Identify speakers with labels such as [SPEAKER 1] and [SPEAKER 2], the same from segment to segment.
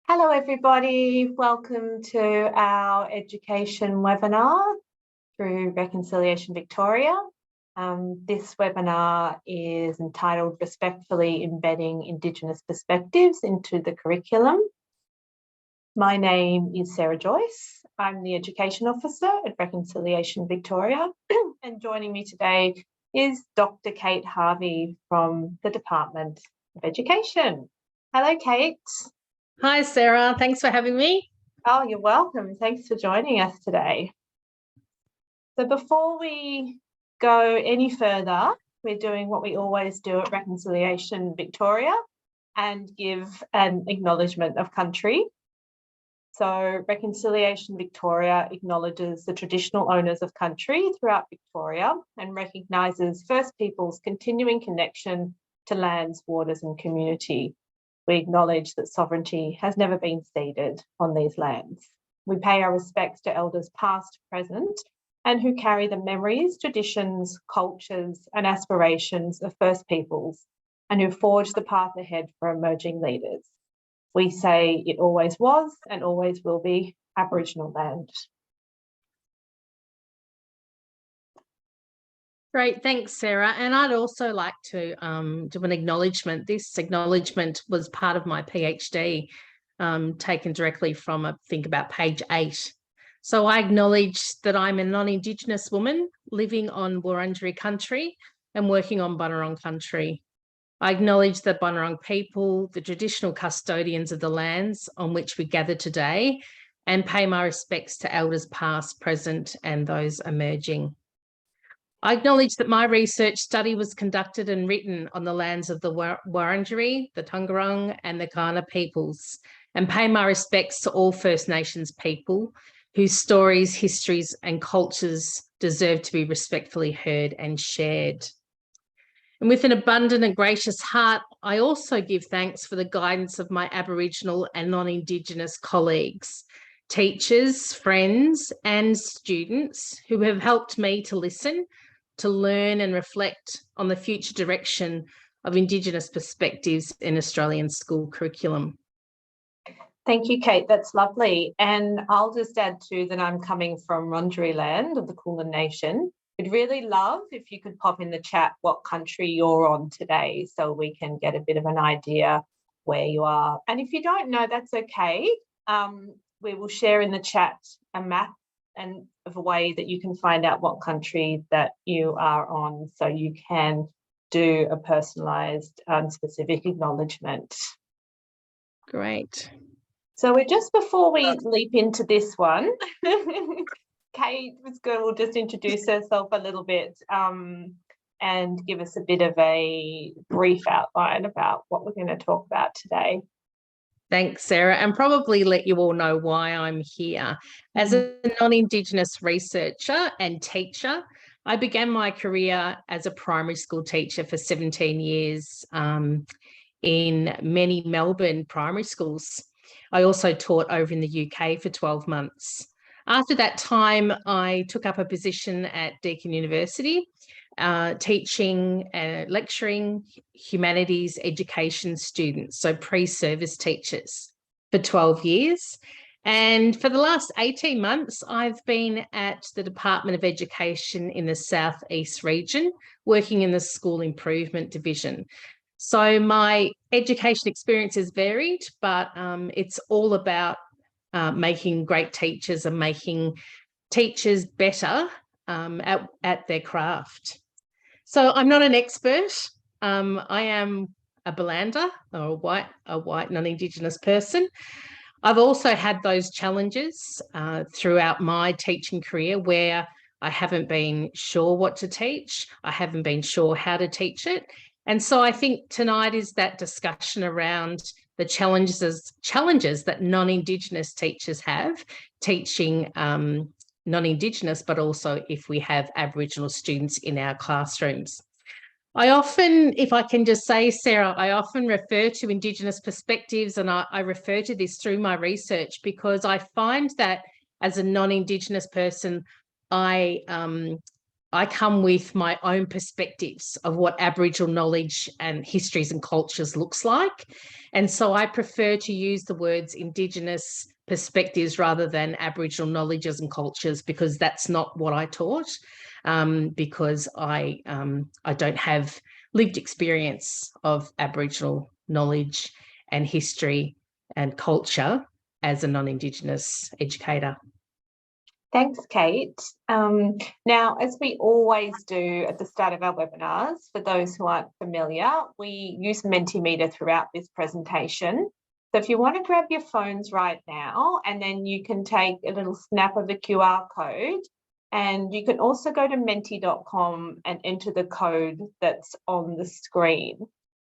[SPEAKER 1] Hello everybody, welcome to our education webinar through Reconciliation Victoria. This webinar is entitled Respectfully Embedding Indigenous Perspectives into the Curriculum. My name is Sarah Joyce. I'm the Education Officer at Reconciliation Victoria and joining me today is Dr Kate Harvie from the Department of Education. Hello Kate.
[SPEAKER 2] Hi, Sarah. Thanks for having me.
[SPEAKER 1] Oh, you're welcome. Thanks for joining us today. So before we go any further, we're doing what we always do at Reconciliation Victoria and give an acknowledgement of country. So Reconciliation Victoria acknowledges the traditional owners of country throughout Victoria and recognises First Peoples' continuing connection to lands, waters and community. We acknowledge that sovereignty has never been ceded on these lands. We pay our respects to elders past, present, and who carry the memories, traditions, cultures, and aspirations of First Peoples and who forge the path ahead for emerging leaders. We say it always was and always will be Aboriginal land.
[SPEAKER 2] Great, thanks, Sarah. And I'd also like to do an acknowledgement. This acknowledgement was part of my PhD, taken directly from, I think, about page 8. So I acknowledge that I'm a non-Indigenous woman living on Wurundjeri country and working on Bunurong country. I acknowledge the Bunurong people, the traditional custodians of the lands on which we gather today, and pay my respects to elders past, present, and those emerging. I acknowledge that my research study was conducted and written on the lands of the Wurundjeri, the Taungurung and the Ganma peoples, and pay my respects to all First Nations people whose stories, histories and cultures deserve to be respectfully heard and shared. And with an abundant and gracious heart, I also give thanks for the guidance of my Aboriginal and non-Indigenous colleagues, teachers, friends and students who have helped me to listen, to learn and reflect on the future direction of Indigenous perspectives in Australian school curriculum.
[SPEAKER 1] Thank you, Kate. That's lovely. And I'll just add too that I'm coming from Wurundjeri land of the Kulin Nation. We'd really love if you could pop in the chat what country you're on today so we can get a bit of an idea where you are. And if you don't know, that's okay. We will share in the chat a map and of a way that you can find out what country that you are on so you can do a personalised specific acknowledgement.
[SPEAKER 2] Great.
[SPEAKER 1] So we're just before we leap into this one, Kate was good. We'll just introduce herself a little bit and give us a bit of a brief outline about what we're going to talk about today.
[SPEAKER 2] Thanks, Sarah, and probably let you all know why I'm here. As a non-Indigenous researcher and teacher, I began my career as a primary school teacher for 17 years in many Melbourne primary schools. I also taught over in the UK for 12 months. After that time, I took up a position at Deakin University, teaching and lecturing humanities education students, so pre-service teachers, for 12 years. And for the last 18 months, I've been at the Department of Education in the South East region, working in the School Improvement Division. So my education experience is varied, but it's all about making great teachers and making teachers better at their craft. So I'm not an expert. I am a Belander, or a white non-Indigenous person. I've also had those challenges throughout my teaching career where I haven't been sure what to teach. I haven't been sure how to teach it. And so I think tonight is that discussion around the challenges that non-Indigenous teachers have teaching non-Indigenous, but also if we have Aboriginal students in our classrooms. I often, if I can just say, Sarah, I often refer to Indigenous perspectives, and I refer to this through my research because I find that as a non-Indigenous person, I I come with my own perspectives of what Aboriginal knowledge and histories and cultures looks like. And so I prefer to use the words Indigenous perspectives rather than Aboriginal knowledges and cultures, because that's not what I taught, because I don't have lived experience of Aboriginal knowledge and history and culture as a non-Indigenous educator.
[SPEAKER 1] Thanks, Kate. Now, as we always do at the start of our webinars, for those who aren't familiar, we use Mentimeter throughout this presentation. So if you want to grab your phones right now, and then you can take a little snap of the QR code, and you can also go to menti.com and enter the code that's on the screen.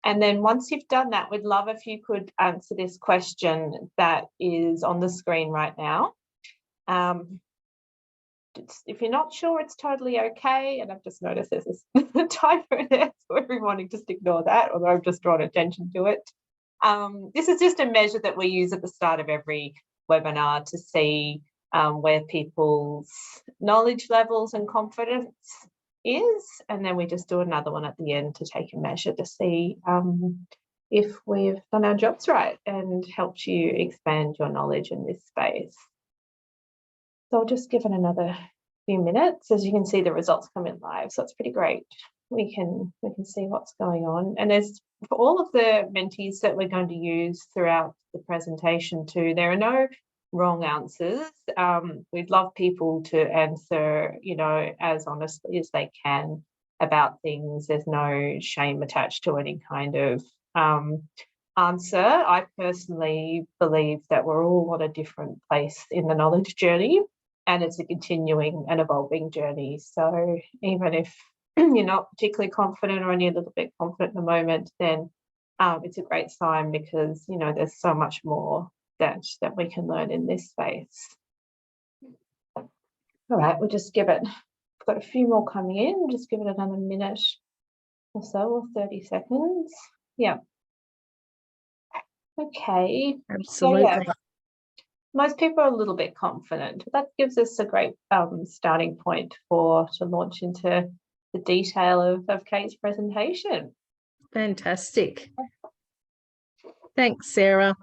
[SPEAKER 1] And then once you've done that, we'd love if you could answer this question that is on the screen right now. If you're not sure, it's totally okay. And I've just noticed there's a typo there, so everyone just ignore that, although I've just drawn attention to it. This is just a measure that we use at the start of every webinar to see where people's knowledge levels and confidence is. And then we just do another one at the end to take a measure to see if we've done our jobs right and helped you expand your knowledge in this space. So I'll just give it another few minutes. As you can see, the results come in live, so it's pretty great. We can see what's going on. And as for all of the mentees that we're going to use throughout the presentation too, there are no wrong answers. We'd love people to answer, as honestly as they can about things. There's no shame attached to any kind of answer. I personally believe that we're all at a different place in the knowledge journey, and it's a continuing and evolving journey. So even if you're not particularly confident or only a little bit confident at the moment, then it's a great sign, because there's so much more that we can learn in this space. All right, we'll just give it, we've got a few more coming in, we'll just give it another minute or so, or 30 seconds. Yeah. Okay.
[SPEAKER 2] Absolutely.
[SPEAKER 1] So, yeah, most people are a little bit confident. That gives us a great starting point to launch into the detail of Kate's presentation.
[SPEAKER 2] Fantastic. Thanks, Sarah.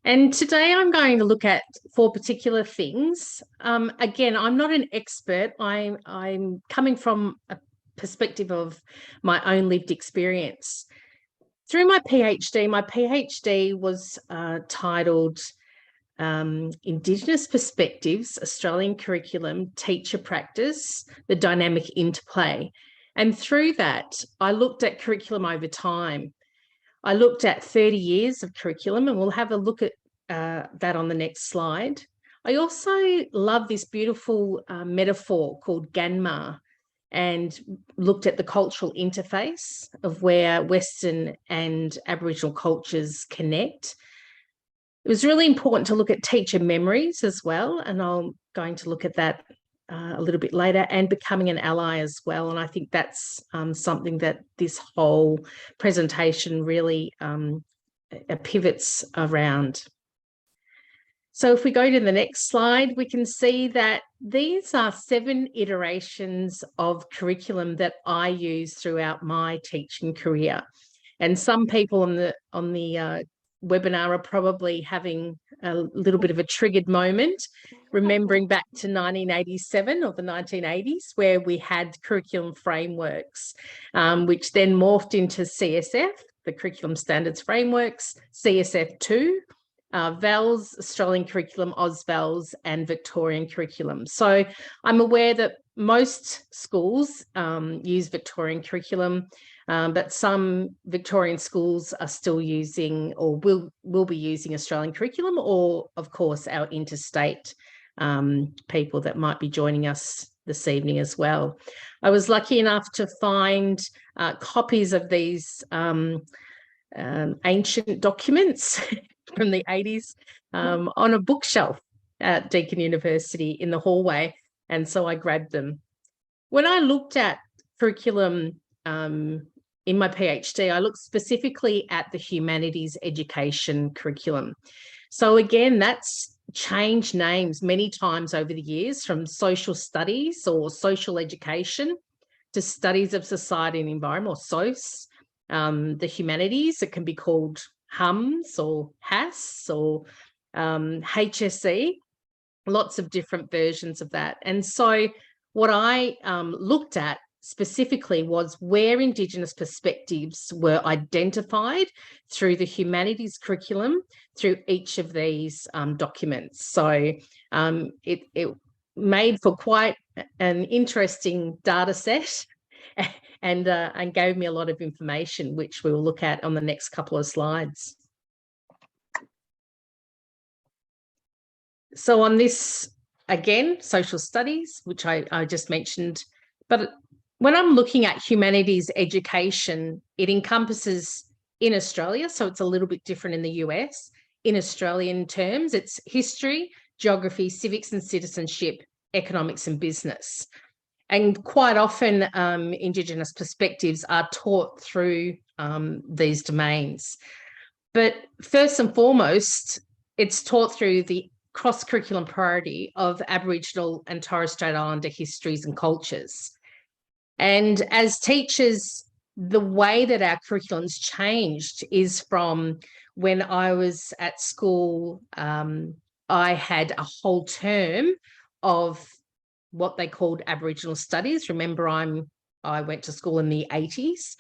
[SPEAKER 2] And today I'm going to look at 4 particular things. Again, I'm not an expert. I'm coming from a perspective of my own lived experience. Through my PhD was titled Indigenous Perspectives, Australian Curriculum, Teacher Practice, the Dynamic Interplay. And through that, I looked at curriculum over time. I looked at 30 years of curriculum, and we'll have a look at that on the next slide. I also love this beautiful metaphor called Ganma, and looked at the cultural interface of where Western and Aboriginal cultures connect. It was really important to look at teacher memories as well, and I'm going to look at that a little bit later, and becoming an ally as well. And I think that's something that this whole presentation really pivots around. So if we go to the next slide, we can see that these are 7 iterations of curriculum that I use throughout my teaching career. And some people on the webinar are probably having a little bit of a triggered moment, remembering back to 1987 or the 1980s, where we had curriculum frameworks, which then morphed into CSF, the Curriculum Standards Frameworks, CSF2, VALS, Australian Curriculum, AusVALS, and Victorian Curriculum. So I'm aware that most schools use Victorian curriculum, but some Victorian schools are still using, or will be using, Australian curriculum, or of course our interstate people that might be joining us this evening as well. I was lucky enough to find copies of these ancient documents from the 80s on a bookshelf at Deakin University in the hallway, and so I grabbed them. When I looked at curriculum in my PhD, I looked specifically at the humanities education curriculum. So again, that's changed names many times over the years, from social studies or social education to studies of society and environment, or SOS, the humanities, it can be called HUMS or HAS or HSE, lots of different versions of that. And so what I looked at specifically was where Indigenous perspectives were identified through the humanities curriculum through each of these documents. So it made for quite an interesting data set and gave me a lot of information, which we will look at on the next couple of slides. So on this, again, social studies, which I just mentioned, but when I'm looking at humanities education, it encompasses in Australia, so it's a little bit different in the US. In Australian terms, it's history, geography, civics and citizenship, economics and business. And quite often, Indigenous perspectives are taught through these domains. But first and foremost, it's taught through the cross-curriculum priority of Aboriginal and Torres Strait Islander histories and cultures. And as teachers, the way that our curriculum's changed is from when I was at school, I had a whole term of what they called Aboriginal studies. Remember, I went to school in the 80s,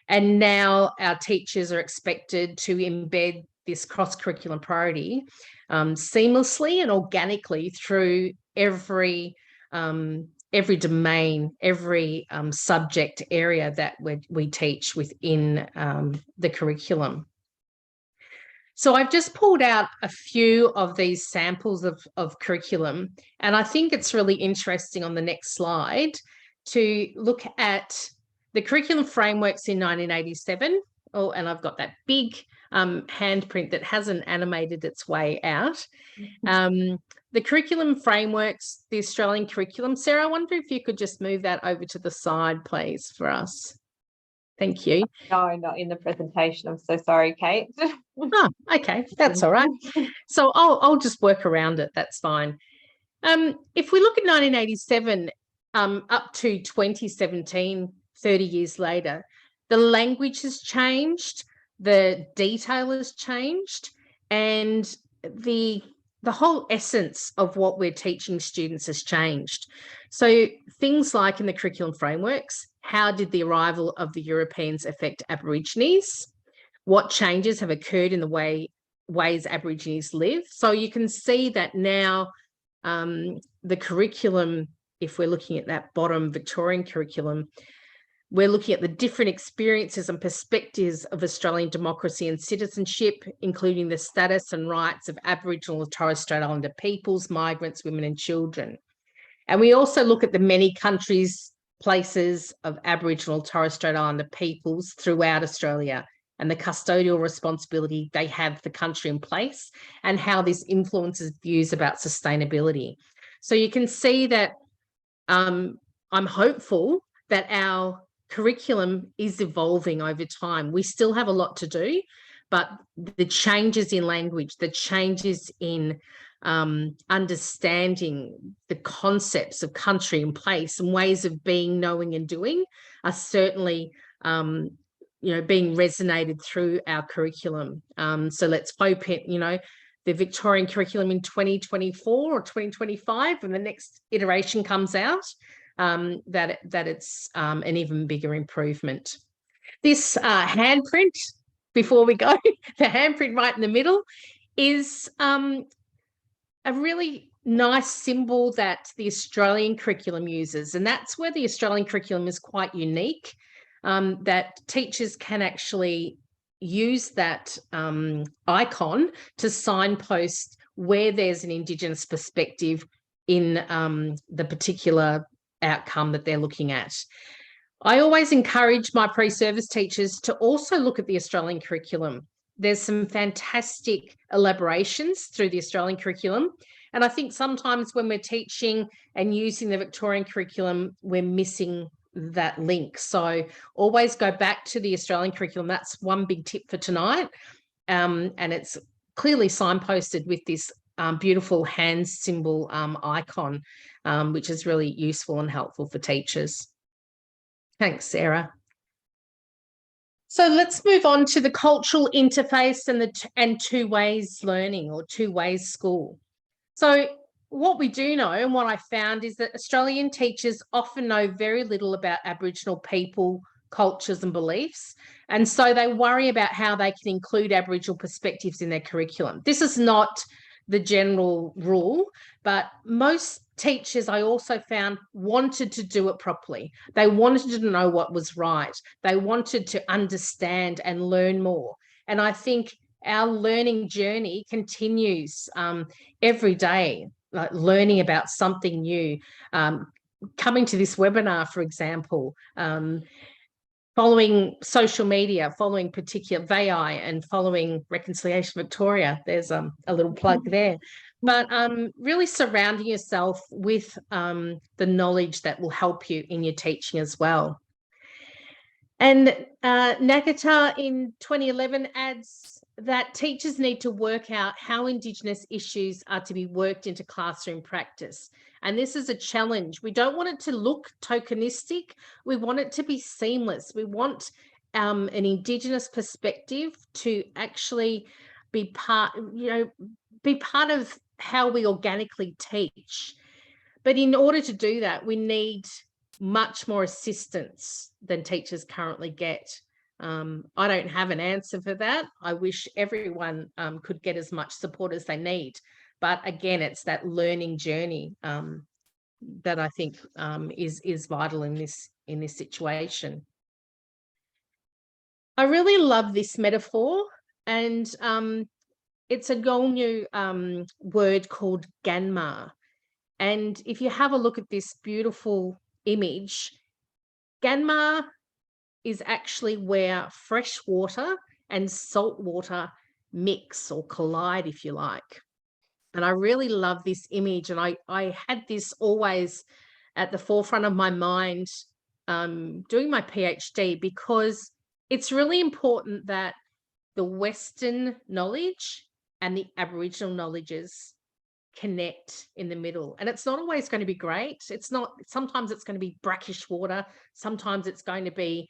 [SPEAKER 2] and now our teachers are expected to embed this cross-curriculum priority seamlessly and organically through every domain, every subject area that we teach within the curriculum. So I've just pulled out a few of these samples of curriculum, and I think it's really interesting on the next slide to look at the curriculum frameworks in 1987. Oh, and I've got that big handprint that hasn't animated its way out. The curriculum frameworks, the Australian curriculum. Sarah, I wonder if you could just move that over to the side, please, for us. Thank you.
[SPEAKER 1] No, not in the presentation. I'm so sorry, Kate.
[SPEAKER 2] Oh, okay, that's all right. So I'll just work around it. That's fine. If we look at 1987 up to 2017, 30 years later, the language has changed, the detail has changed, and the whole essence of what we're teaching students has changed. So things like in the curriculum frameworks, how did the arrival of the Europeans affect Aborigines? What changes have occurred in the ways Aborigines live? So you can see that now the curriculum, if we're looking at that bottom Victorian curriculum, we're looking at the different experiences and perspectives of Australian democracy and citizenship, including the status and rights of Aboriginal and Torres Strait Islander peoples, migrants, women and children. And we also look at the many countries, places of Aboriginal, Torres Strait Islander peoples throughout Australia and the custodial responsibility they have the country in place and how this influences views about sustainability. So you can see that I'm hopeful that our curriculum is evolving over time. We still have a lot to do, but the changes in language, the changes in understanding the concepts of country and place and ways of being, knowing and doing are certainly being resonated through our curriculum. So let's hope the Victorian curriculum in 2024 or 2025, when the next iteration comes out, that it's an even bigger improvement. This handprint, before we go, the handprint right in the middle is a really nice symbol that the Australian curriculum uses. And that's where the Australian curriculum is quite unique, that teachers can actually use that icon to signpost where there's an Indigenous perspective in the particular outcome that they're looking at. I always encourage my pre-service teachers to also look at the Australian curriculum. There's some fantastic elaborations through the Australian curriculum. And I think sometimes when we're teaching and using the Victorian curriculum, we're missing that link. So always go back to the Australian curriculum. That's one big tip for tonight. And it's clearly signposted with this beautiful hand symbol icon, which is really useful and helpful for teachers. Thanks, Sarah. So let's move on to the cultural interface and two ways learning or two ways school. So what we do know and what I found is that Australian teachers often know very little about Aboriginal people, cultures and beliefs. And so they worry about how they can include Aboriginal perspectives in their curriculum. This is not the general rule, but most teachers I also found wanted to do it properly. They wanted to know what was right. They wanted to understand and learn more. And I think our learning journey continues every day, like learning about something new. Coming to this webinar, for example, following social media, following particular VI and following Reconciliation Victoria. There's a little plug there. But really surrounding yourself with the knowledge that will help you in your teaching as well. And Nagata in 2011 adds that teachers need to work out how Indigenous issues are to be worked into classroom practice. And this is a challenge. We don't want it to look tokenistic. We want it to be seamless. We want an Indigenous perspective to actually be part of how we organically teach. But in order to do that, we need much more assistance than teachers currently get. I don't have an answer for that. I wish everyone could get as much support as they need. But again, it's that learning journey that I think is vital in this situation. I really love this metaphor, and it's a Yolngu word called Ganma. And if you have a look at this beautiful image, Ganma is actually where fresh water and salt water mix or collide, if you like. And I really love this image. And I had this always at the forefront of my mind doing my PhD, because it's really important that the Western knowledge and the Aboriginal knowledges connect in the middle. And it's not always going to be great. Sometimes it's going to be brackish water. Sometimes it's going to be,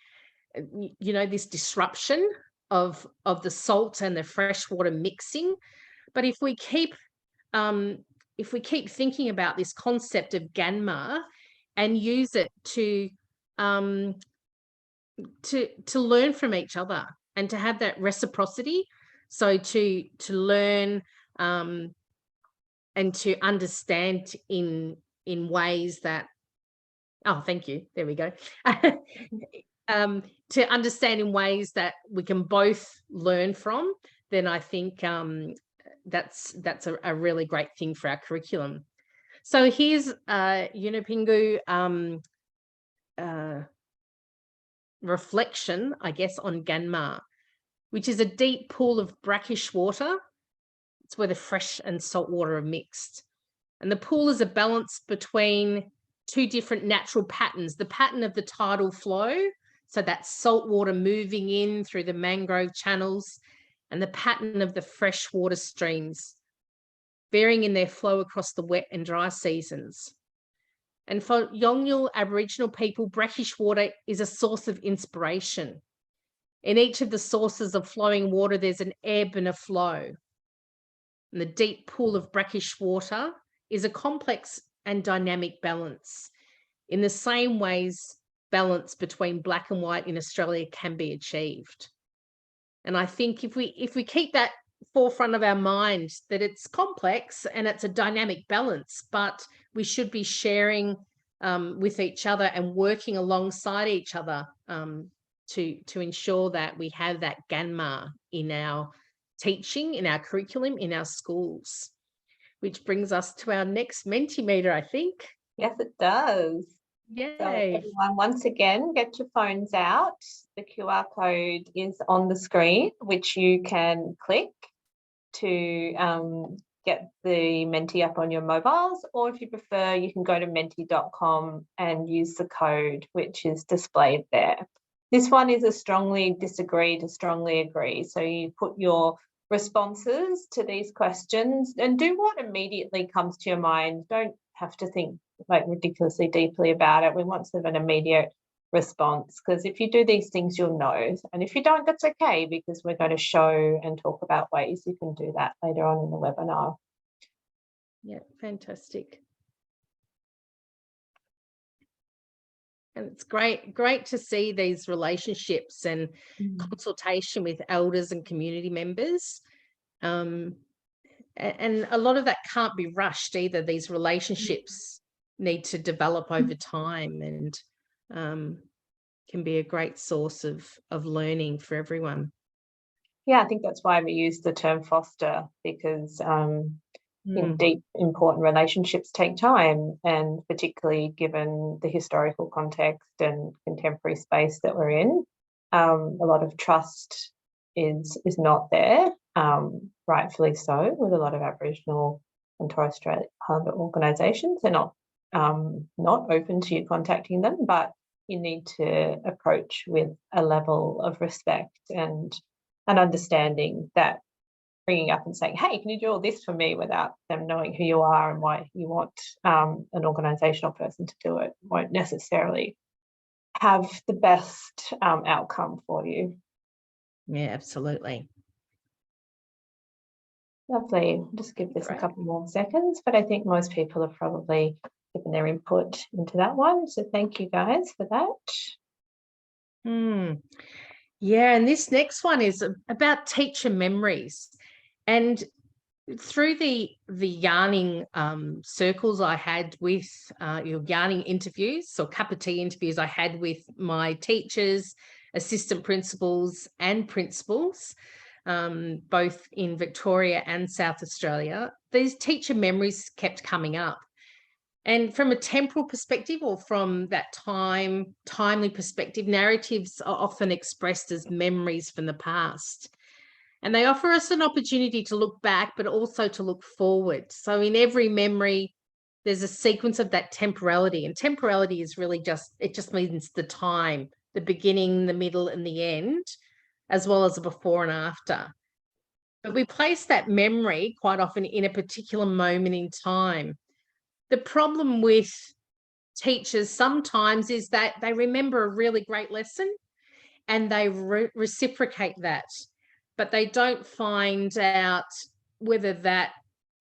[SPEAKER 2] this disruption of the salt and the fresh water mixing. But if we keep thinking about this concept of Ganma and use it to learn from each other and to have that reciprocity, so to learn and to understand in ways that, oh, thank you, there we go. To understand in ways that we can both learn from, then I think that's a really great thing for our curriculum. So here's Yunupingu reflection, I guess, on Ganma, which is a deep pool of brackish water. It's where the fresh and salt water are mixed. And the pool is a balance between two different natural patterns, the pattern of the tidal flow, so that's salt water moving in through the mangrove channels, and the pattern of the fresh water streams, varying in their flow across the wet and dry seasons. And for Yolngu Aboriginal people, brackish water is a source of inspiration. In each of the sources of flowing water, there's an ebb and a flow. And the deep pool of brackish water is a complex and dynamic balance. In the same ways, balance between black and white in Australia can be achieved. And I think if we keep that forefront of our mind, that it's complex and it's a dynamic balance, but we should be sharing with each other and working alongside each other to ensure that we have that Ganma in our teaching, in our curriculum, in our schools. Which brings us to our next Mentimeter, I think.
[SPEAKER 1] Yes, it does.
[SPEAKER 2] Yay.
[SPEAKER 1] So everyone, once again, get your phones out. The QR code is on the screen, which you can click to get the Menti up on your mobiles, or if you prefer, you can go to menti.com and use the code, which is displayed there. This one is a strongly disagree to strongly agree. So you put your responses to these questions and do what immediately comes to your mind. Don't have to think like ridiculously deeply about it. We want sort of an immediate response, because if you do these things, you'll know. And if you don't, that's okay, because we're going to show and talk about ways you can do that later on in the webinar.
[SPEAKER 2] Yeah, fantastic. And it's great to see these relationships and consultation with elders and community members. And a lot of that can't be rushed either. These relationships need to develop over time, and can be a great source of learning for everyone.
[SPEAKER 1] Yeah, I think that's why we use the term foster, because deep, important relationships take time, and particularly given the historical context and contemporary space that we're in, a lot of trust is not there, rightfully so, with a lot of Aboriginal and Torres Strait Islander organisations. They're not open to you contacting them, but you need to approach with a level of respect and an understanding that bringing up and saying, hey, can you do all this for me, without them knowing who you are and why you want an organisational person to do it, won't necessarily have the best outcome for you.
[SPEAKER 2] Yeah, absolutely.
[SPEAKER 1] Lovely. I'll just give this a couple more seconds, but I think most people have probably given their input into that one. So thank you guys for that.
[SPEAKER 2] Yeah, and this next one is about teacher memories. And through the yarning circles I had with your yarning interviews, or cup of tea interviews I had with my teachers, assistant principals and principals, both in Victoria and South Australia, these teacher memories kept coming up. And from a temporal perspective, or from that timely perspective, narratives are often expressed as memories from the past. And they offer us an opportunity to look back, but also to look forward. So in every memory, there's a sequence of that temporality. And temporality is really it just means the time, the beginning, the middle, and the end, as well as the before and after. But we place that memory quite often in a particular moment in time. The problem with teachers sometimes is that they remember a really great lesson and they reciprocate that, but they don't find out whether that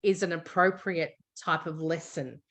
[SPEAKER 2] is an appropriate type of lesson.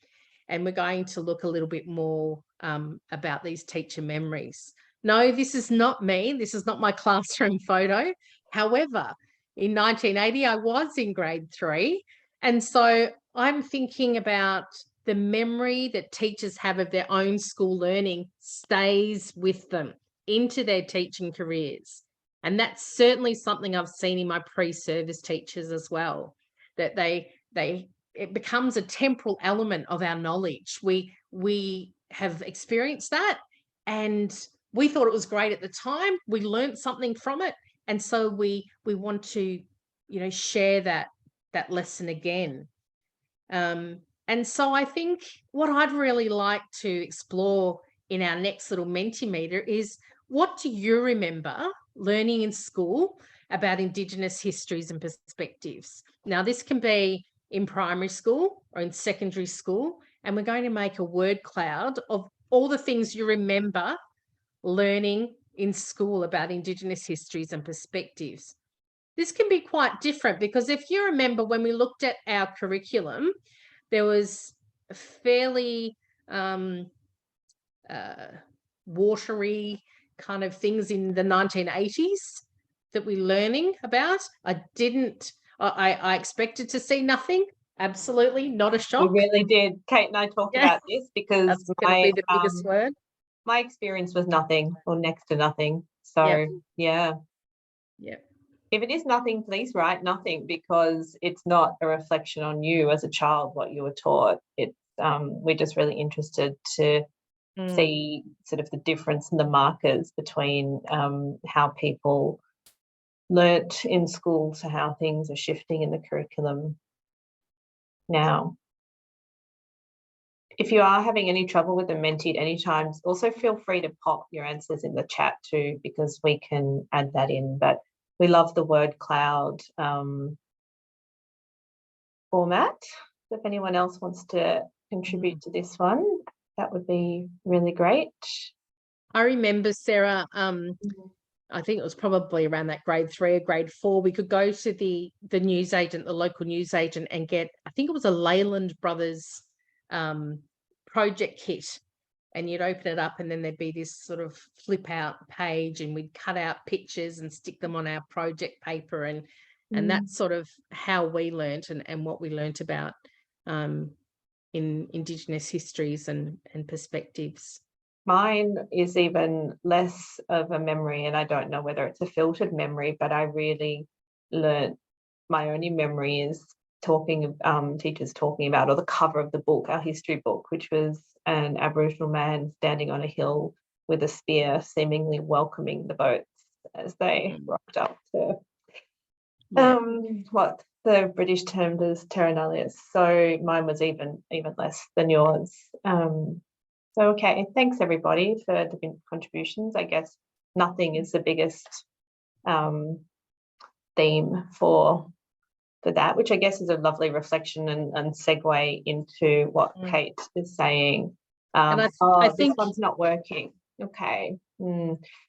[SPEAKER 2] And we're going to look a little bit more about these teacher memories. No, this is not me. This is not my classroom photo. However, in 1980, I was in grade 3. And so I'm thinking about the memory that teachers have of their own school learning stays with them into their teaching careers. And that's certainly something I've seen in my pre-service teachers as well, that it becomes a temporal element of our knowledge. We have experienced that, and we thought it was great at the time. We learned something from it, and so we want to, share that lesson again. And so I think what I'd really like to explore in our next little Mentimeter is, what do you remember learning in school about Indigenous histories and perspectives? Now, this can be in primary school or in secondary school, and we're going to make a word cloud of all the things you remember learning in school about Indigenous histories and perspectives. This can be quite different, because if you remember, when we looked at our curriculum, there was a fairly watery kind of things in the 1980s that we're learning about. I expected to see nothing. Absolutely not a shock.
[SPEAKER 1] We really did. Kate and I talked about this, because
[SPEAKER 2] that's going to be the biggest word.
[SPEAKER 1] My experience was nothing, or next to nothing. So yeah. If it is nothing, please write nothing, because it's not a reflection on you as a child what you were taught. It's we're just really interested to see sort of the difference in the markers between how people learnt in school to how things are shifting in the curriculum now. If you are having any trouble with the Menti at any time, also feel free to pop your answers in the chat too, because we can add that in. But we love the word cloud format. If anyone else wants to contribute to this one, that would be really great.
[SPEAKER 2] I remember, Sarah, I think it was probably around that grade 3 or grade 4, we could go to the newsagent, the local newsagent, and get, I think it was a Leyland Brothers project kit. And you'd open it up and then there'd be this sort of flip out page, and we'd cut out pictures and stick them on our project paper. And that's sort of how we learnt and what we learnt about in Indigenous histories and perspectives.
[SPEAKER 1] Mine is even less of a memory, and I don't know whether it's a filtered memory, but I really learnt, my only memory is teachers talking about, or the cover of the book, our history book, which was an Aboriginal man standing on a hill with a spear, seemingly welcoming the boats as they rocked up to what the British termed as terra nullius. So mine was even less than yours. So, okay, thanks everybody for the contributions. I guess nothing is the biggest theme for that, which I guess is a lovely reflection and segue into what Kate is saying.
[SPEAKER 2] And I think
[SPEAKER 1] this one's not working. Okay.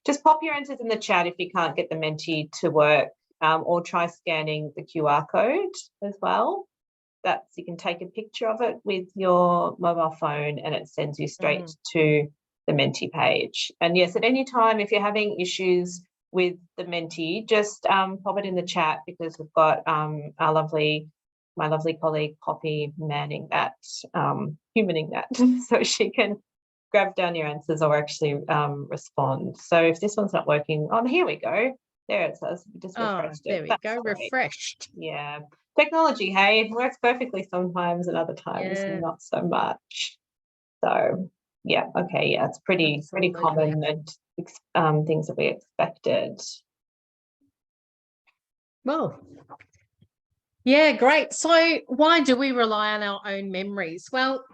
[SPEAKER 1] Just pop your answers in the chat if you can't get the Menti to work, or try scanning the QR code as well. You can take a picture of it with your mobile phone and it sends you straight to the Menti page. And yes, at any time, if you're having issues with the Menti, just pop it in the chat, because we've got my lovely colleague Poppy manning that, humaning that, so she can grab down your answers or actually respond. So if this one's not working, here we go. There it says, just refreshed it.
[SPEAKER 2] There we go, great. Refreshed.
[SPEAKER 1] Yeah. Technology, hey, it works perfectly sometimes and other times not so much. So yeah, okay, yeah, it's pretty common and things that we expected.
[SPEAKER 2] Well, yeah, great. So why do we rely on our own memories? Well,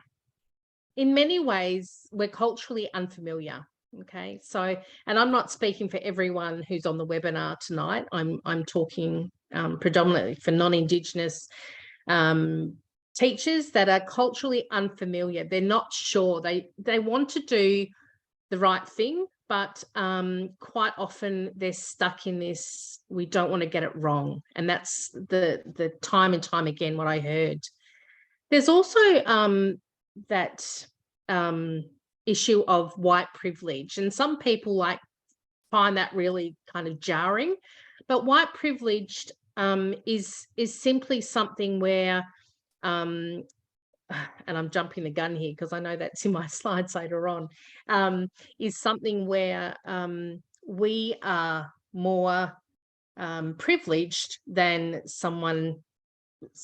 [SPEAKER 2] in many ways, we're culturally unfamiliar. Okay, so, and I'm not speaking for everyone who's on the webinar tonight. I'm talking predominantly for non-Indigenous teachers that are culturally unfamiliar. They're not sure. They want to do the right thing, but quite often they're stuck in this, we don't want to get it wrong. And that's the time and time again what I heard. There's also that issue of white privilege, and some people find that really kind of jarring. But white privilege is simply something where, and I'm jumping the gun here because I know that's in my slides later on, is something where we are more privileged than someone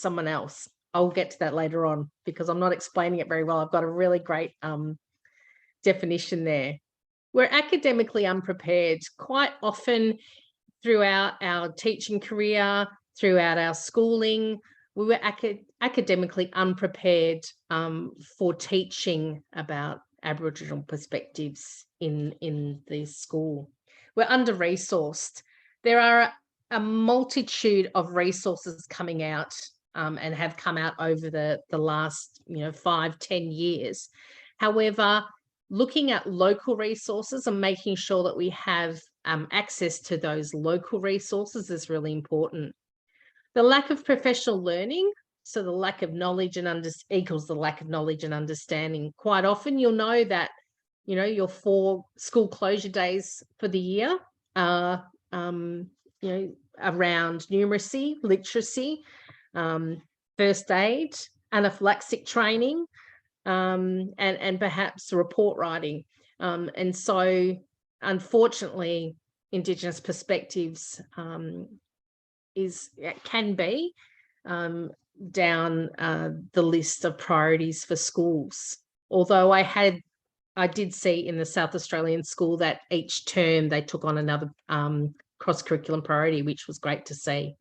[SPEAKER 2] else. I'll get to that later on because I'm not explaining it very well. I've got a really great definition there. We're academically unprepared quite often throughout our teaching career, throughout our schooling. We were academically unprepared for teaching about Aboriginal perspectives in the school. We're under-resourced. There are a multitude of resources coming out and have come out over the last 5-10 years. However, looking at local resources and making sure that we have access to those local resources is really important. The lack of professional learning, so the lack of knowledge equals the lack of knowledge and understanding. Quite often you'll know that, your 4 school closure days for the year are, around numeracy, literacy, first aid, anaphylaxis training, and perhaps report writing. And so, unfortunately, Indigenous perspectives can be down the list of priorities for schools. Although I did see in the South Australian school that each term they took on another cross-curriculum priority, which was great to see.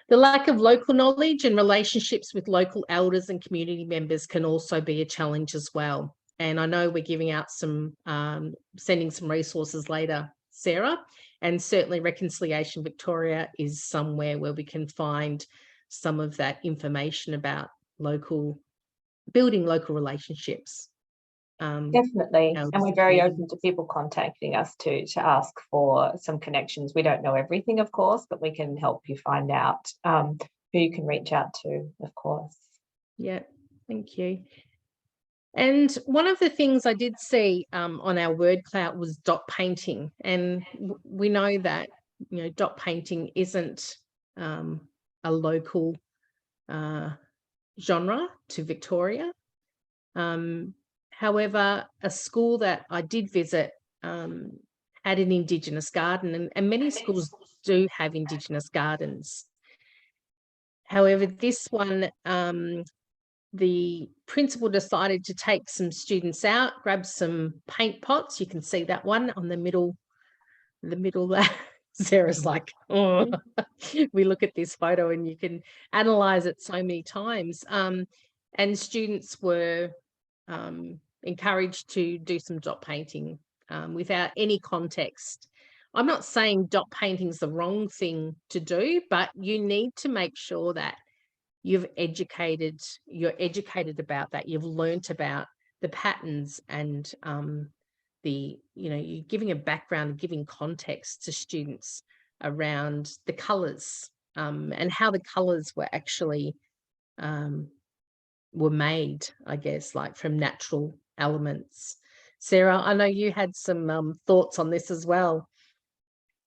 [SPEAKER 2] The lack of local knowledge and relationships with local elders and community members can also be a challenge as well. And I know we're giving out some, sending some resources later, Sarah, and certainly Reconciliation Victoria is somewhere where we can find some of that information about building local relationships.
[SPEAKER 1] Definitely.
[SPEAKER 2] our
[SPEAKER 1] And we're very
[SPEAKER 2] community.
[SPEAKER 1] open to people contacting us to ask for some connections. We don't know everything, of course, but we can help you find out who you can reach out to, of course.
[SPEAKER 2] Yeah, thank you. And one of the things I did see on our word cloud was dot painting. And we know that, dot painting isn't a local genre to Victoria. However, a school that I did visit had an Indigenous garden, and many schools do have Indigenous gardens. However, this one, the principal decided to take some students out, grab some paint pots. You can see that one on the middle there. Sarah's like, oh, we look at this photo and you can analyze it so many times. And students were encouraged to do some dot painting without any context. I'm not saying dot painting is the wrong thing to do, but you need to make sure that you're educated about that. You've learnt about the patterns and you're giving a background, giving context to students around the colours and how the colours were actually were made, I guess, like from natural elements. Sarah, I know you had some thoughts on this as well.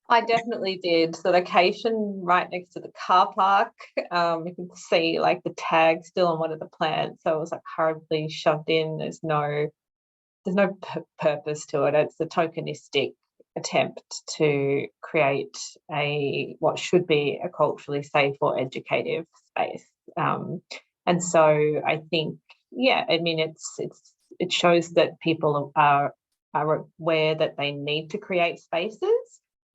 [SPEAKER 1] I definitely did. The location right next to the car park, you can see like the tag still on one of the plants. So it was like hurriedly shoved in. There's no purpose to it. It's a tokenistic attempt to create what should be a culturally safe or educative space. And so I think, yeah, I mean, it shows that people are aware that they need to create spaces.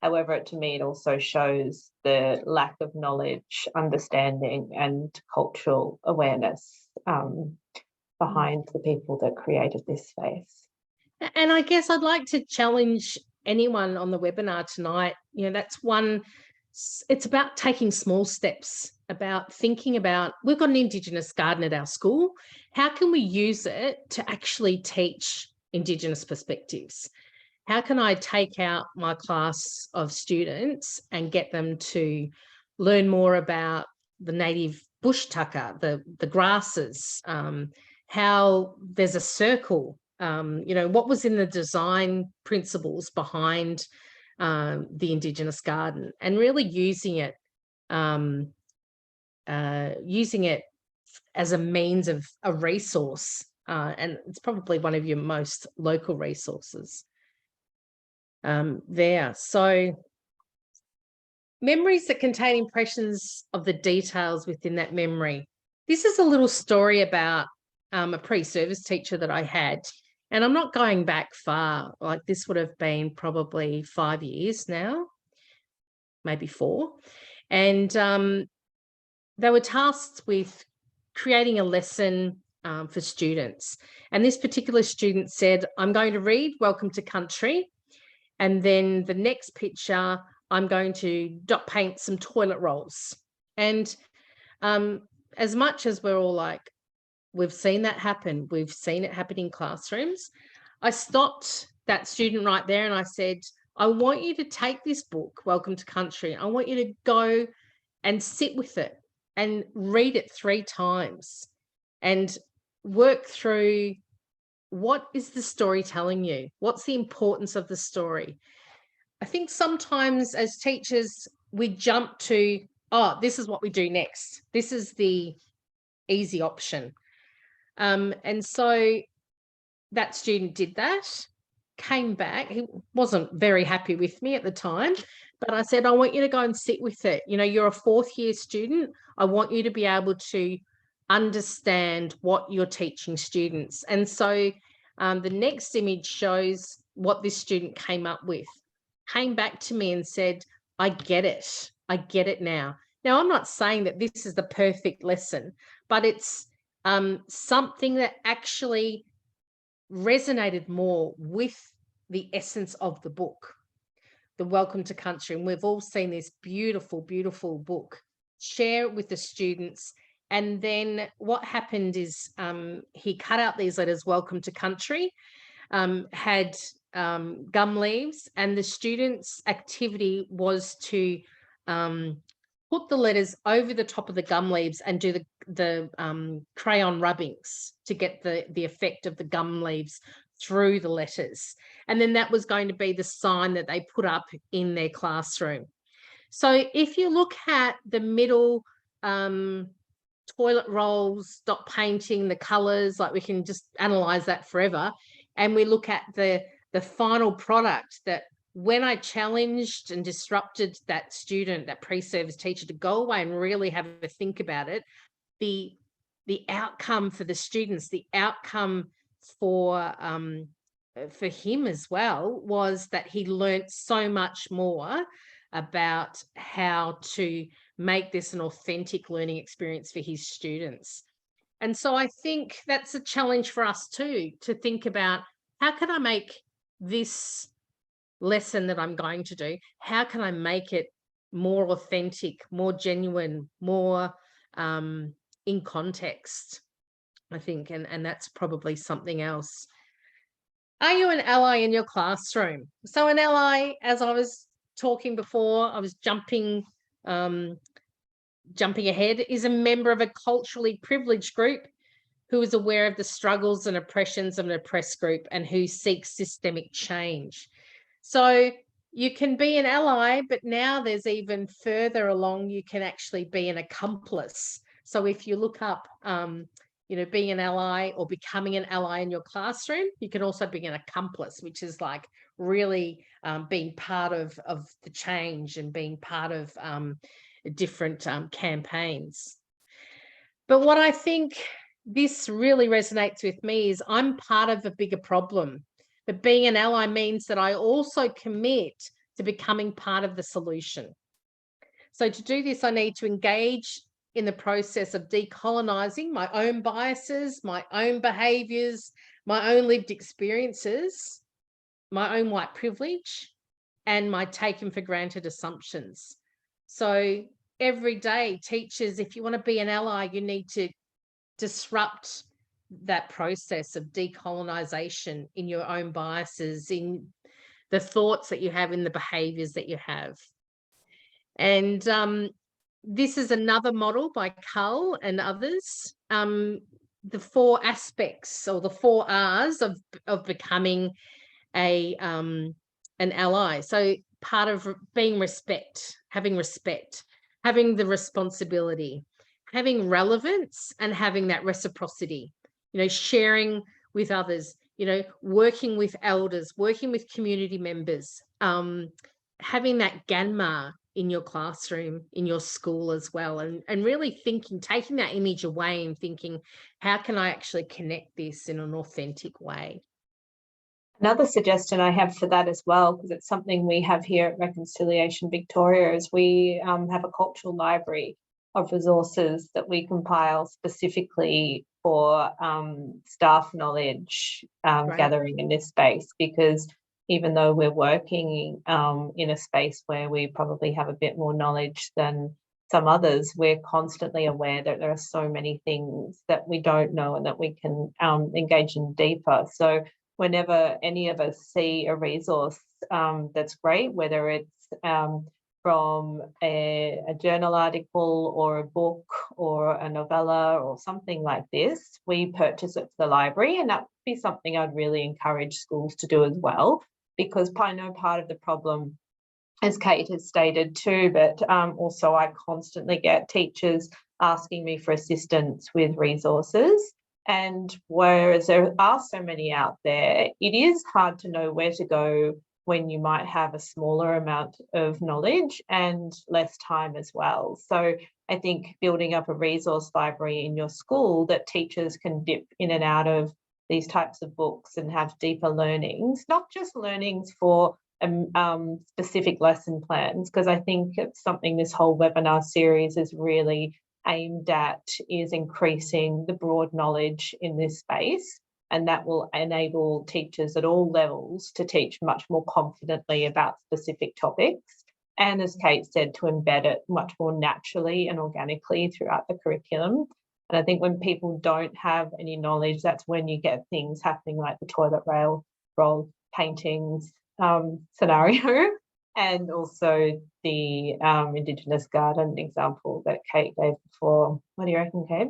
[SPEAKER 1] However, to me, it also shows the lack of knowledge, understanding, and cultural awareness behind the people that created this space.
[SPEAKER 2] And I guess I'd like to challenge anyone on the webinar tonight. That's one. It's about taking small steps, about thinking about, we've got an Indigenous garden at our school. How can we use it to actually teach Indigenous perspectives? How can I take out my class of students and get them to learn more about the native bush tucker, the grasses, how there's a circle, what was in the design principles behind the Indigenous garden, and really using it as a means of a resource. And it's probably one of your most local resources. There. So memories that contain impressions of the details within that memory. This is a little story about a pre-service teacher that I had, and I'm not going back far. Like, this would have been probably 5 years now, maybe 4. And they were tasked with creating a lesson for students. And this particular student said, I'm going to read Welcome to Country. And then the next picture, I'm going to dot paint some toilet rolls. And as much as we're all like, we've seen that happen, we've seen it happen in classrooms, I stopped that student right there and I said, I want you to take this book, Welcome to Country. I want you to go and sit with it and read it 3 times and work through, what is the story telling you? What's the importance of the story? I think sometimes as teachers, we jump to, oh, this is what we do next. This is the easy option. And so that student did that, came back. He wasn't very happy with me at the time, but I said, I want you to go and sit with it. You're a 4th year student. I want you to be able to understand what you're teaching students. And so the next image shows what this student came up with. Came back to me and said, I get it. I get it now. Now, I'm not saying that this is the perfect lesson, but it's something that actually resonated more with the essence of the book, the Welcome to Country. And we've all seen this beautiful, beautiful book. Share it with the students, And then what happened is he cut out these letters, welcome to country, had gum leaves, and the students' activity was to put the letters over the top of the gum leaves and do the crayon rubbings to get the effect of the gum leaves through the letters. And then that was going to be the sign that they put up in their classroom. So if you look at the middle toilet rolls, dot painting, the colors, like we can just analyze that forever. And we look at the final product, that when I challenged and disrupted that student, that pre-service teacher, to go away and really have a think about it, the outcome for the students, the outcome for him as well, was that he learnt so much more about how to make this an authentic learning experience for his students. And so I think that's a challenge for us too, to think about, how can I make this lesson that I'm going to do, how can I make it more authentic, more genuine, more in context, I think, and that's probably something else. Are you an ally in your classroom? So an ally, as I was talking before, I was jumping ahead, is a member of a culturally privileged group who is aware of the struggles and oppressions of an oppressed group and who seeks systemic change. So you can be an ally, but now there's even further along, you can actually be an accomplice. So if you look up, being an ally or becoming an ally in your classroom, you can also be an accomplice, which is like really being part of the change and being part of different campaigns. But what I think this really resonates with me is I'm part of a bigger problem. But being an ally means that I also commit to becoming part of the solution. So to do this, I need to engage in the process of decolonizing my own biases, my own behaviors, my own lived experiences, my own white privilege, and my taken for granted assumptions. So every day, teachers, if you want to be an ally, you need to disrupt that process of decolonization in your own biases, in the thoughts that you have, in the behaviors that you have. And this is another model by Cull and others, the 4 aspects, or the 4 R's of becoming an ally. So part of being having the responsibility, having relevance, and having that reciprocity, sharing with others, working with elders, working with community members, having that Ganma in your classroom, in your school as well, and really taking that image away and thinking, how can I actually connect this in an authentic way?
[SPEAKER 1] Another suggestion I have for that as well, because it's something we have here at Reconciliation Victoria, is we have a cultural library of resources that we compile specifically for staff knowledge gathering in this space, because even though we're working in a space where we probably have a bit more knowledge than some others, we're constantly aware that there are so many things that we don't know and that we can engage in deeper. So whenever any of us see a resource that's great, whether it's from a journal article or a book or a novella or something like this, we purchase it for the library. And that would be something I'd really encourage schools to do as well, because I know part of the problem, as Kate has stated too, but also I constantly get teachers asking me for assistance with resources. And whereas there are so many out there, it is hard to know where to go when you might have a smaller amount of knowledge and less time as well. So I think building up a resource library in your school that teachers can dip in and out of these types of books and have deeper learnings, not just learnings for specific lesson plans, because I think it's something this whole webinar series is really aimed at, is increasing the broad knowledge in this space, and that will enable teachers at all levels to teach much more confidently about specific topics. and as Kate said, to embed it much more naturally and organically throughout the curriculum. And I think when people don't have any knowledge, that's when you get things happening like the toilet roll paintings scenario, and also the Indigenous garden example that Kate gave before. What do you reckon, Kate?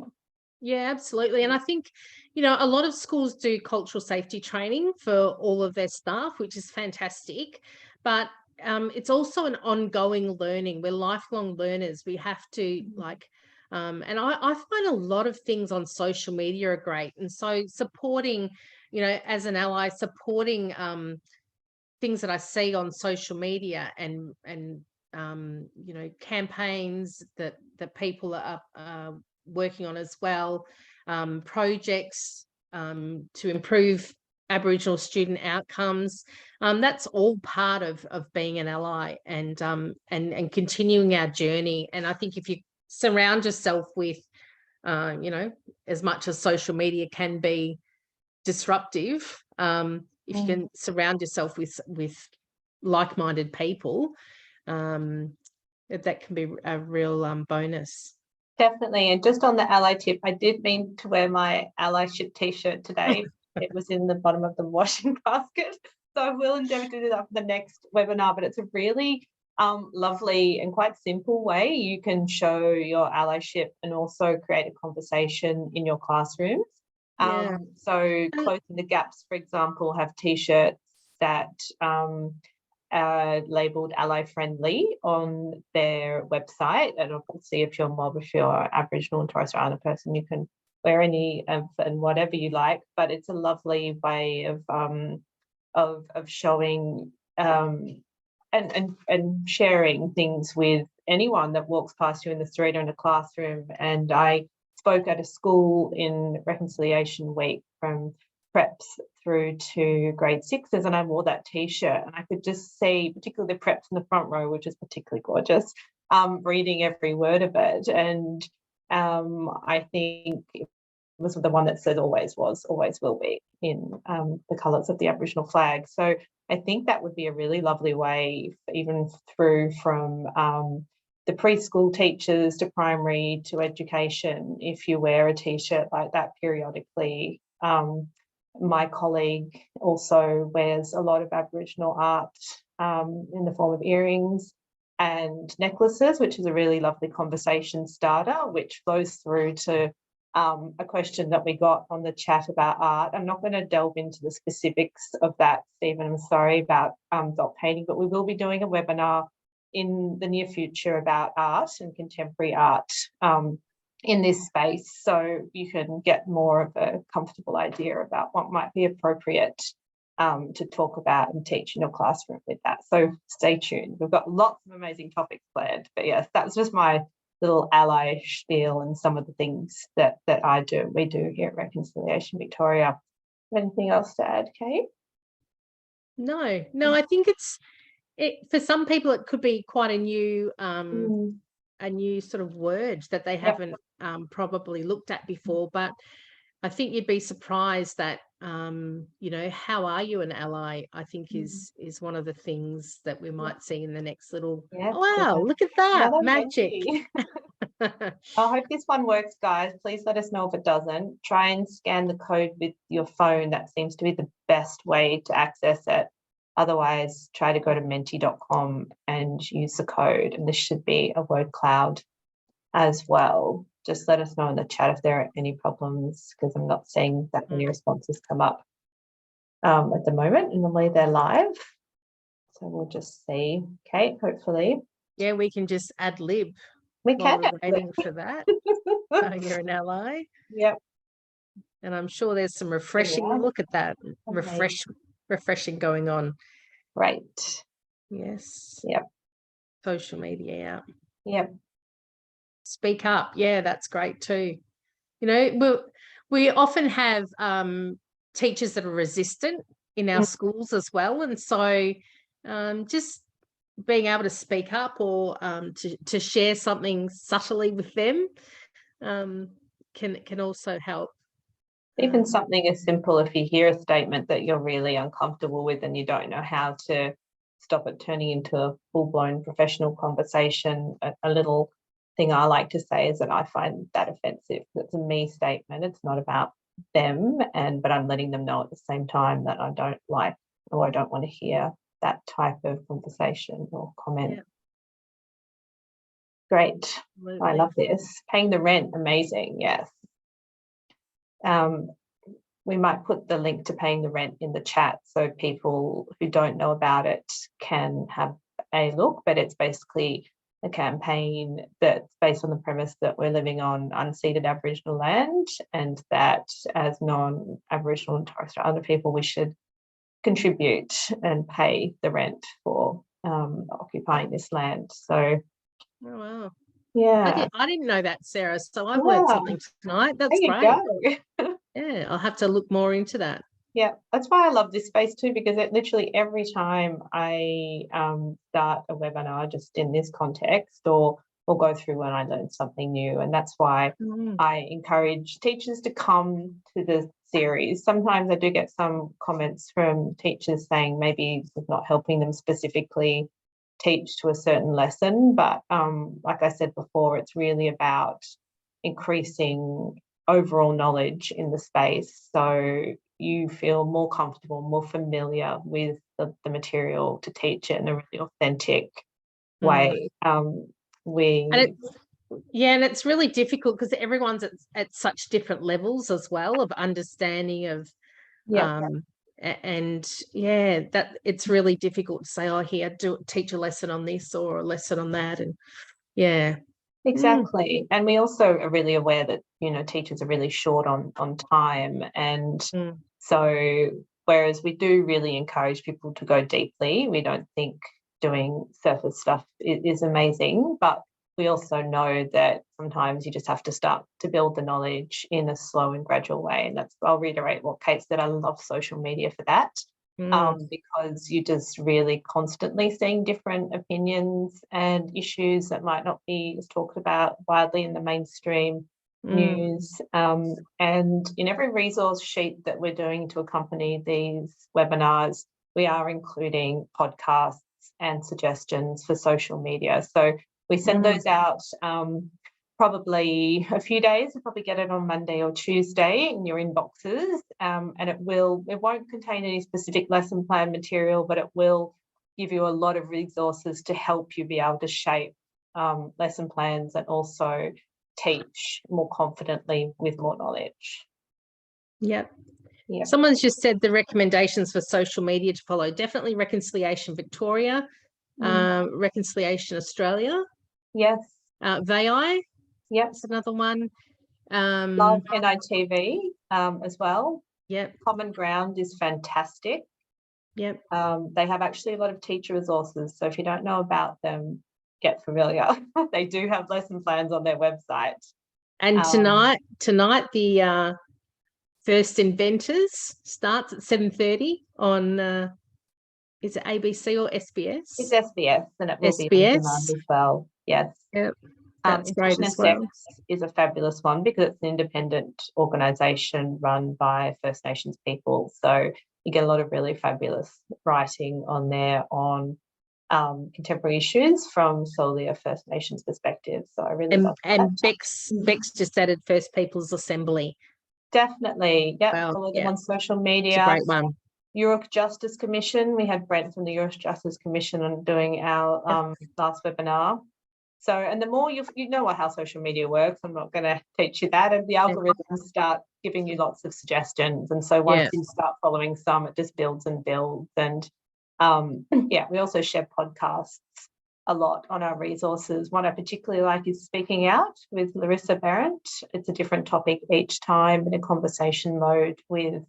[SPEAKER 2] Yeah, absolutely. And I think, a lot of schools do cultural safety training for all of their staff, which is fantastic. But it's also an ongoing learning. We're lifelong learners. We have to and I find a lot of things on social media are great. And so supporting, as an ally, supporting things that I see on social media and campaigns that people are working on as well, projects to improve Aboriginal student outcomes. That's all part of being an ally and continuing our journey. And I think if you surround yourself with, as much as social media can be disruptive, if you can surround yourself with like-minded people, that can be a real bonus.
[SPEAKER 1] Definitely. And just on the ally tip, I did mean to wear my allyship t-shirt today. It was in the bottom of the washing basket. So I will endeavour to do that for the next webinar, but it's a really lovely and quite simple way you can show your allyship and also create a conversation in your classrooms.
[SPEAKER 2] Yeah.
[SPEAKER 1] So Closing the Gaps, for example, have t-shirts that labelled ally friendly on their website, and obviously if you're mob, if you're Aboriginal and Torres Strait Islander person, you can wear any and whatever you like, but it's a lovely way of showing and sharing things with anyone that walks past you in the street or in a classroom. And I spoke at a school in Reconciliation Week from preps through to grade sixes, and I wore that t-shirt, and I could just see, particularly the preps in the front row, which is particularly gorgeous, reading every word of it. And I think it was the one that said always was, always will be, in the colours of the Aboriginal flag. So I think that would be a really lovely way, even through from the preschool teachers to primary to education, if you wear a t-shirt like that periodically. My colleague also wears a lot of Aboriginal art in the form of earrings and necklaces, which is a really lovely conversation starter, which flows through to a question that we got on the chat about art. I'm not going to delve into the specifics of that, Stephen. I'm sorry about dot painting, but we will be doing a webinar in the near future about art and contemporary art in this space, so you can get more of a comfortable idea about what might be appropriate to talk about and teach in your classroom with that. So stay tuned. We've got lots of amazing topics planned, but yes, that's just my little ally spiel and some of the things that we do here at Reconciliation Victoria. Anything else to add, Kate?
[SPEAKER 2] No, I think for some people it could be quite a new sort of word that they haven't probably looked at before, but I think you'd be surprised that how are you an ally, I think is one of the things that we might see in the next little wow, look at that magic.
[SPEAKER 1] I hope this one works, guys. Please let us know if it doesn't. Try and scan the code with your phone. That seems to be the best way to access it. Otherwise, try to go to menti.com and use the code, and this should be a word cloud as well. Just let us know in the chat if there are any problems, because I'm not seeing that many responses come up at the moment, and normally they're live. So we'll just see, Kate, hopefully.
[SPEAKER 2] Yeah, we can just ad lib.
[SPEAKER 1] We can.
[SPEAKER 2] We're waiting for that. You're an ally.
[SPEAKER 1] Yep.
[SPEAKER 2] And I'm sure there's some refreshing, look at that, refreshing going on.
[SPEAKER 1] Right.
[SPEAKER 2] Yes.
[SPEAKER 1] Yep.
[SPEAKER 2] Social media, yeah.
[SPEAKER 1] Yep.
[SPEAKER 2] Speak up. Yeah, that's great too. We often have teachers that are resistant in our schools as well. And so just being able to speak up or to share something subtly with them can also help.
[SPEAKER 1] Even something as simple, if you hear a statement that you're really uncomfortable with and you don't know how to stop it turning into a full-blown professional conversation. A little thing I like to say is that I find that offensive. It's a me statement. It's not about them, but I'm letting them know at the same time that I don't like or I don't want to hear that type of conversation or comment.
[SPEAKER 2] Yeah.
[SPEAKER 1] Great.
[SPEAKER 2] Absolutely.
[SPEAKER 1] I love this. Paying the rent, amazing. Yes. We might put the link to paying the rent in the chat so people who don't know about it can have a look, but it's basically a campaign that's based on the premise that we're living on unceded Aboriginal land, and that as non-Aboriginal and Torres Strait Islander people, we should contribute and pay the rent for occupying this land. So,
[SPEAKER 2] oh, wow.
[SPEAKER 1] yeah.
[SPEAKER 2] I didn't know that, Sarah. So I've learned something tonight. That's
[SPEAKER 1] there you
[SPEAKER 2] great.
[SPEAKER 1] Go.
[SPEAKER 2] Yeah, I'll have to look more into that.
[SPEAKER 1] Yeah, that's why I love this space too, because it literally every time I start a webinar just in this context or go through when I learn something new, and that's why I encourage teachers to come to the series. Sometimes I do get some comments from teachers saying maybe it's not helping them specifically teach to a certain lesson, but like I said before, it's really about increasing overall knowledge in the space, so you feel more comfortable, more familiar with the material to teach it in a really authentic way.
[SPEAKER 2] And it's really difficult because everyone's at such different levels as well of understanding of and yeah, that it's really difficult to say, oh, here, teach a lesson on this or a lesson on that, and yeah.
[SPEAKER 1] Exactly. And we also are really aware that, teachers are really short on time. And so whereas we do really encourage people to go deeply, we don't think doing surface stuff is amazing, but we also know that sometimes you just have to start to build the knowledge in a slow and gradual way. And I'll reiterate what Kate said, I love social media for that. Because you're just really constantly seeing different opinions and issues that might not be talked about widely in the mainstream news. And in every resource sheet that we're doing to accompany these webinars, we are including podcasts and suggestions for social media. So we send those out probably a few days. You'll probably get it on Monday or Tuesday in your inboxes, and it won't contain any specific lesson plan material, but it will give you a lot of resources to help you be able to shape lesson plans and also teach more confidently with more knowledge.
[SPEAKER 2] Yep. Someone's just said the recommendations for social media to follow, definitely Reconciliation Victoria, Reconciliation Australia.
[SPEAKER 1] Yes.
[SPEAKER 2] VI.
[SPEAKER 1] Yep.
[SPEAKER 2] That's another one.
[SPEAKER 1] Love NITV as well.
[SPEAKER 2] Yep.
[SPEAKER 1] Common Ground is fantastic.
[SPEAKER 2] Yep.
[SPEAKER 1] They have actually a lot of teacher resources, so if you don't know about them, get familiar. They do have lesson plans on their website.
[SPEAKER 2] And tonight the First Inventors starts at 7:30 on is it ABC or SBS?
[SPEAKER 1] It's SBS, and it will
[SPEAKER 2] SBS.
[SPEAKER 1] be on demand as well. Yes.
[SPEAKER 2] Yep. That's great as
[SPEAKER 1] Indigenous
[SPEAKER 2] well.
[SPEAKER 1] is a fabulous one because it's an independent organisation run by First Nations people. So you get a lot of really fabulous writing on there on contemporary issues from solely a First Nations perspective. So I really love that.
[SPEAKER 2] And Bex just added First Peoples Assembly.
[SPEAKER 1] Definitely. Yep.
[SPEAKER 2] Well,
[SPEAKER 1] Follow them on social media.
[SPEAKER 2] It's a great one.
[SPEAKER 1] Europe Justice Commission. We had Brent from the Europe Justice Commission on doing our last webinar. So, and the more you know how social media works, I'm not going to teach you that. And the algorithms start giving you lots of suggestions. And so once you start following some, it just builds and builds. And we also share podcasts a lot on our resources. One I particularly like is Speaking Out with Larissa Barrett. It's a different topic each time in a conversation mode with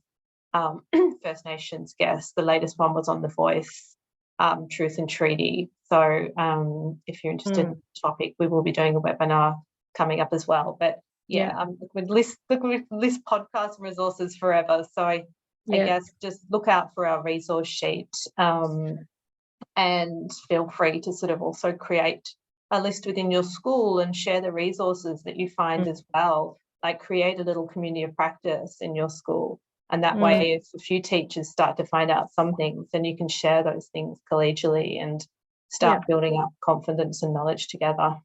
[SPEAKER 1] First Nations guests. The latest one was on The Voice, Truth and Treaty. So if you're interested in the topic, we will be doing a webinar coming up as well. But we'd list podcast resources forever. So I guess just look out for our resource sheet and feel free to sort of also create a list within your school and share the resources that you find as well. Like create a little community of practice in your school. And that way, if a few teachers start to find out some things, then you can share those things collegially and start building up confidence and knowledge together.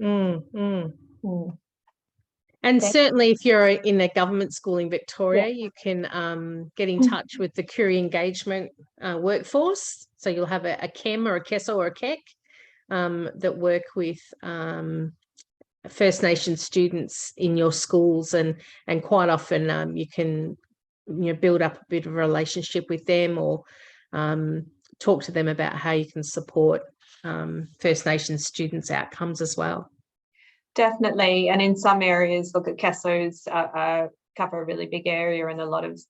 [SPEAKER 2] And certainly if you're in a government school in Victoria, you can get in touch with the career engagement workforce. So you'll have a KEM or a KESO or a KEC that work with First Nations students in your schools, and quite often you can build up a bit of a relationship with them, or talk to them about how you can support First Nations students' outcomes as well.
[SPEAKER 1] Definitely. And in some areas, look, at CASOs cover a really big area in a lot of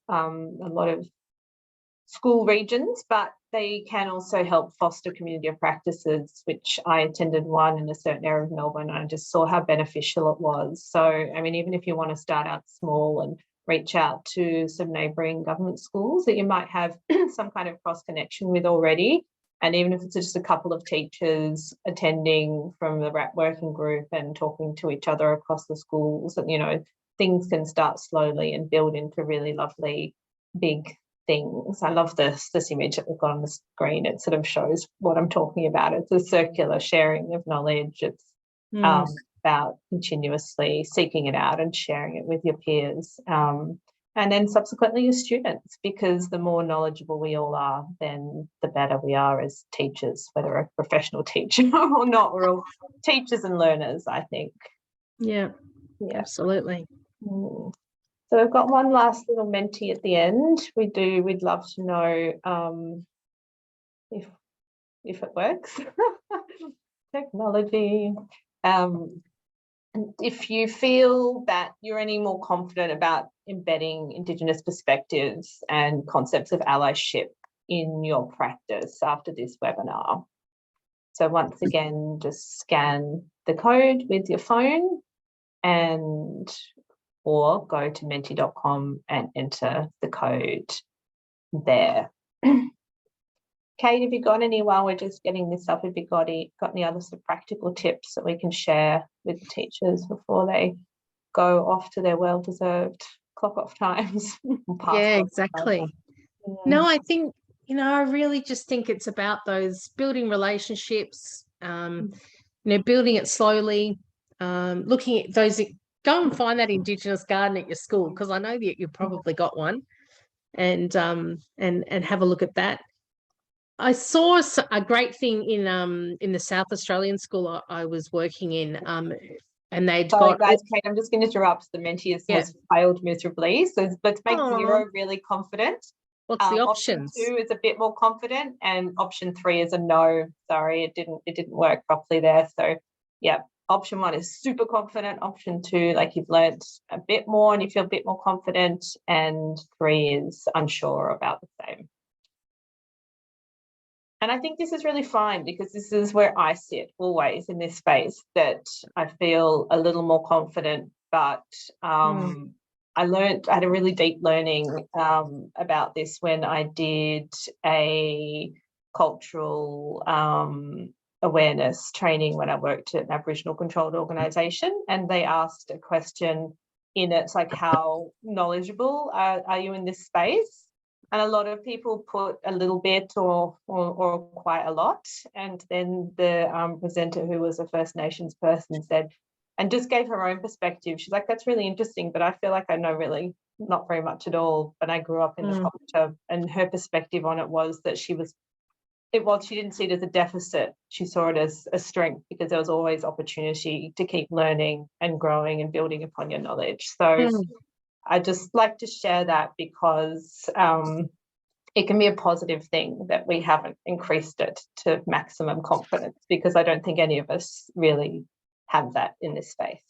[SPEAKER 1] school regions, but they can also help foster community of practices, which I attended one in a certain area of Melbourne, and I just saw how beneficial it was. So, I mean, even if you want to start out small and reach out to some neighbouring government schools that you might have some kind of cross connection with already, and even if it's just a couple of teachers attending from the RAP working group and talking to each other across the schools, and, things can start slowly and build into really lovely big things. I love this image that we've got on the screen. It sort of shows what I'm talking about. It's a circular sharing of knowledge. It's about continuously seeking it out and sharing it with your peers. And then subsequently your students, because the more knowledgeable we all are, then the better we are as teachers, whether a professional teacher or not. We're all teachers and learners, I think. Yeah.
[SPEAKER 2] Absolutely.
[SPEAKER 1] So we've got one last little Menti at the end. We'd love to know if it works. Technology. And if you feel that you're any more confident about embedding Indigenous perspectives and concepts of allyship in your practice after this webinar. So once again, just scan the code with your phone or go to menti.com and enter the code there. Kate, have you got any, while we're just getting this up, have you got any other sort of practical tips that we can share with the teachers before they go off to their well-deserved clock off times?
[SPEAKER 2] Yeah, exactly. No, I think, I really just think it's about those building relationships, building it slowly, looking at those, go and find that Indigenous garden at your school, because I know that you've probably got one, and have a look at that. I saw a great thing in the South Australian school I was working in, and they'd
[SPEAKER 1] Sorry,
[SPEAKER 2] got...
[SPEAKER 1] guys, Kate, I'm just going to interrupt. The Menti has failed miserably, so let's make 0 really confident.
[SPEAKER 2] What's the options?
[SPEAKER 1] Option 2 is a bit more confident, and option 3 is a no. Sorry, it didn't work properly there. So yeah, option 1 is super confident. Option 2, like you've learnt a bit more and you feel a bit more confident, and 3 is unsure about the same. And I think this is really fine, because this is where I sit always in this space, that I feel a little more confident, but I had a really deep learning about this when I did a cultural awareness training when I worked at an Aboriginal controlled organisation, and they asked a question in it, it's like, how knowledgeable are you in this space? And a lot of people put a little bit or quite a lot. And then the presenter, who was a First Nations person, said, and just gave her own perspective. She's like, that's really interesting, but I feel like I know really not very much at all. But I grew up in the culture, and her perspective on it was that she didn't see it as a deficit. She saw it as a strength, because there was always opportunity to keep learning and growing and building upon your knowledge. So I just like to share that, because it can be a positive thing that we haven't increased it to maximum confidence, because I don't think any of us really have that in this space.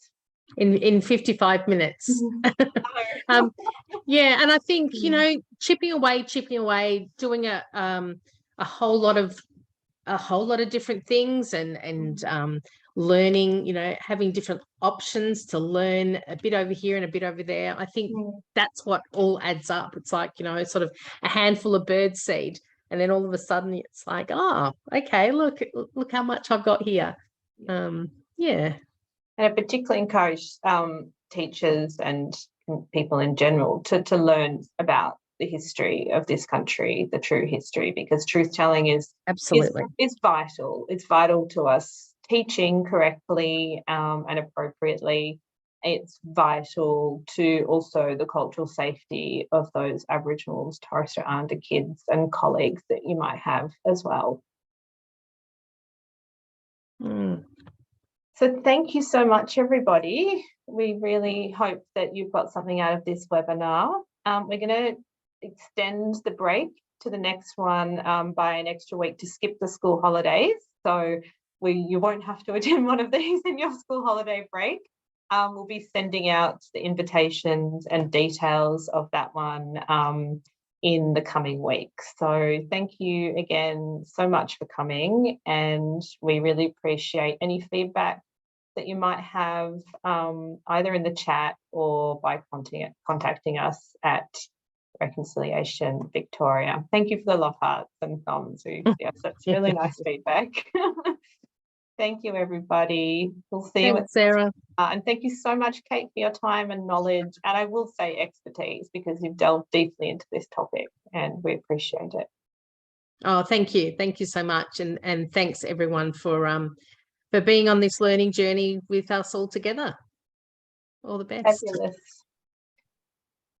[SPEAKER 2] In 55 minutes. Yeah, and I think, chipping away, doing a whole lot of different things, and learning, having different options to learn, a bit over here and a bit over there. I think that's what all adds up. It's like, sort of a handful of birdseed, and then all of a sudden it's like, oh, okay, look how much I've got here. Yeah.
[SPEAKER 1] And I particularly encourage teachers and people in general to learn about the history of this country, the true history, because truth telling is
[SPEAKER 2] Absolutely.
[SPEAKER 1] vital. It's vital to us teaching correctly and appropriately. It's vital to also the cultural safety of those Aboriginals, Torres Strait Islander kids and colleagues that you might have as well. So thank you so much, everybody. We really hope that you've got something out of this webinar. We're going to extend the break to the next one by an extra week to skip the school holidays. So you won't have to attend one of these in your school holiday break. We'll be sending out the invitations and details of that one in the coming weeks. So thank you again so much for coming, and we really appreciate any feedback that you might have either in the chat or by contacting us at Reconciliation Victoria. Thank you for the love hearts and thumbs. Yes, that's really nice feedback. Thank you, everybody. We'll see you.
[SPEAKER 2] Thanks, Sarah.
[SPEAKER 1] And thank you so much, Kate, for your time and knowledge. And I will say expertise, because you've delved deeply into this topic and we appreciate it.
[SPEAKER 2] Oh, thank you. Thank you so much. And thanks everyone for being on this learning journey with us all together. All the best.
[SPEAKER 1] Fabulous.